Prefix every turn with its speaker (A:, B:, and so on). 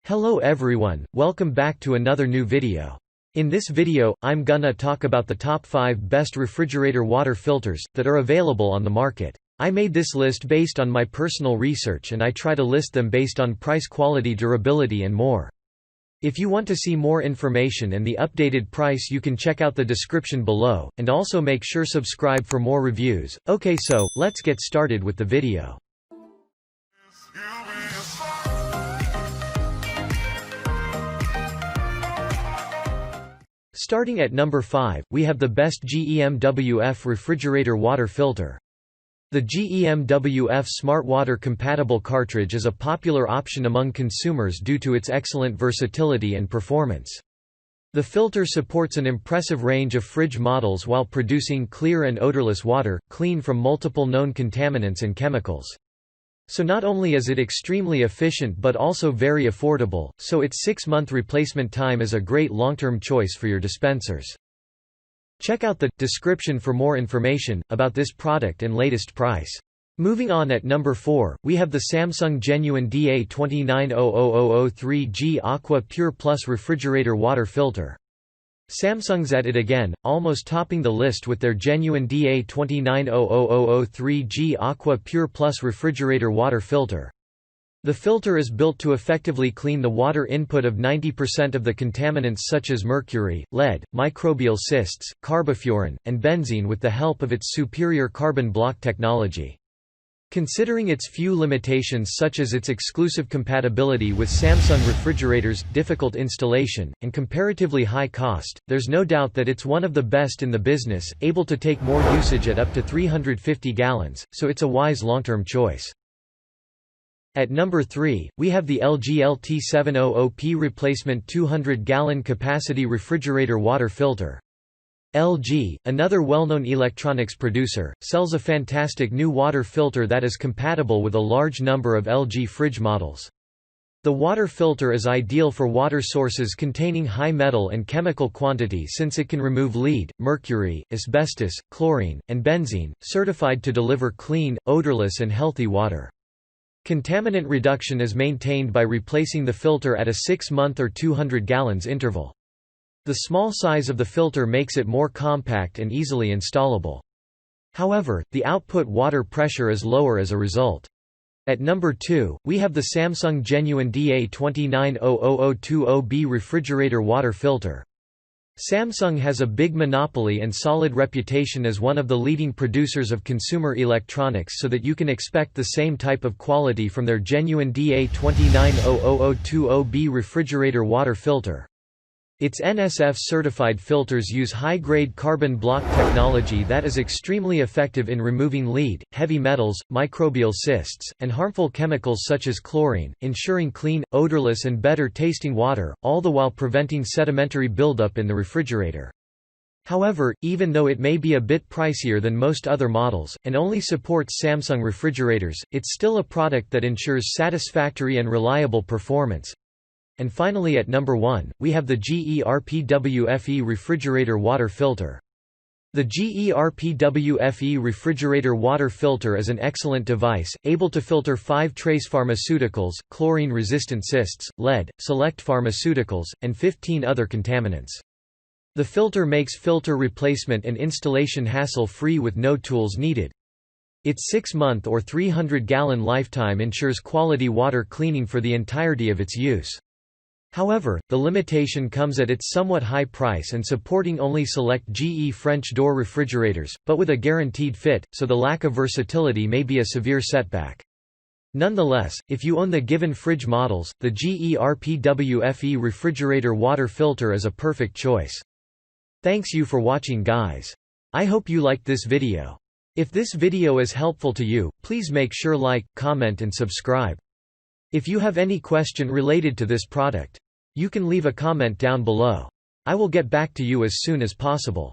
A: Hello everyone, welcome back to another new video. In this video, I'm gonna talk about the top 5 best refrigerator water filters that are available on the market. I made this list based on my personal research and I try to list them based on price, quality, durability and more. If you want to see more information and the updated price, you can check out the description below, and also make sure subscribe for more reviews. Okay, so let's get started with the video. Starting at number 5, we have the best GEMWF refrigerator water filter. The GEMWF Smart Water Compatible cartridge is a popular option among consumers due to its excellent versatility and performance. The filter supports an impressive range of fridge models while producing clear and odorless water, clean from multiple known contaminants and chemicals. So not only is it extremely efficient but also very affordable, so its 6-month replacement time is a great long-term choice for your dispensers. Check out the description for more information about this product and latest price. Moving on, at number 4, we have the Samsung Genuine DA290003G Aqua-Pure Plus refrigerator water filter. Samsung's at it again, almost topping the list with their Genuine DA290003G Aqua-Pure Plus refrigerator water filter. The filter is built to effectively clean the water input of 90% of the contaminants such as mercury, lead, microbial cysts, carbofuran, and benzene with the help of its superior carbon block technology. Considering its few limitations such as its exclusive compatibility with Samsung refrigerators, difficult installation, and comparatively high cost, there's no doubt that it's one of the best in the business, able to take more usage at up to 350 gallons, so it's a wise long-term choice. At number 3, we have the LG LT700P Replacement 200-gallon capacity refrigerator water filter. LG, another well-known electronics producer, sells a fantastic new water filter that is compatible with a large number of LG fridge models. The water filter is ideal for water sources containing high metal and chemical quantity since it can remove lead, mercury, asbestos, chlorine, and benzene, certified to deliver clean, odorless and healthy water. Contaminant reduction is maintained by replacing the filter at a 6-month or 200 gallons interval. The small size of the filter makes it more compact and easily installable. However, the output water pressure is lower as a result. At number 2, we have the Samsung Genuine DA290020B refrigerator water filter. Samsung has a big monopoly and solid reputation as one of the leading producers of consumer electronics, so that you can expect the same type of quality from their Genuine DA290020B refrigerator water filter. Its NSF-certified filters use high-grade carbon block technology that is extremely effective in removing lead, heavy metals, microbial cysts, and harmful chemicals such as chlorine, ensuring clean, odorless and better-tasting water, all the while preventing sedimentary buildup in the refrigerator. However, even though it may be a bit pricier than most other models, and only supports Samsung refrigerators, it's still a product that ensures satisfactory and reliable performance. And finally, at number 1, we have the GE RPWFE refrigerator water filter. The GE RPWFE refrigerator water filter is an excellent device, able to filter 5 trace pharmaceuticals, chlorine-resistant cysts, lead, select pharmaceuticals, and 15 other contaminants. The filter makes filter replacement and installation hassle-free with no tools needed. Its 6-month or 300-gallon lifetime ensures quality water cleaning for the entirety of its use. However, the limitation comes at its somewhat high price and supporting only select GE French door refrigerators, but with a guaranteed fit, so the lack of versatility may be a severe setback. Nonetheless, if you own the given fridge models, the GE RPWFE refrigerator water filter is a perfect choice. Thanks you for watching, guys. I hope you liked this video. If this video is helpful to you, please make sure like, comment and subscribe. If you have any question related to this product, you can leave a comment down below. I will get back to you as soon as possible.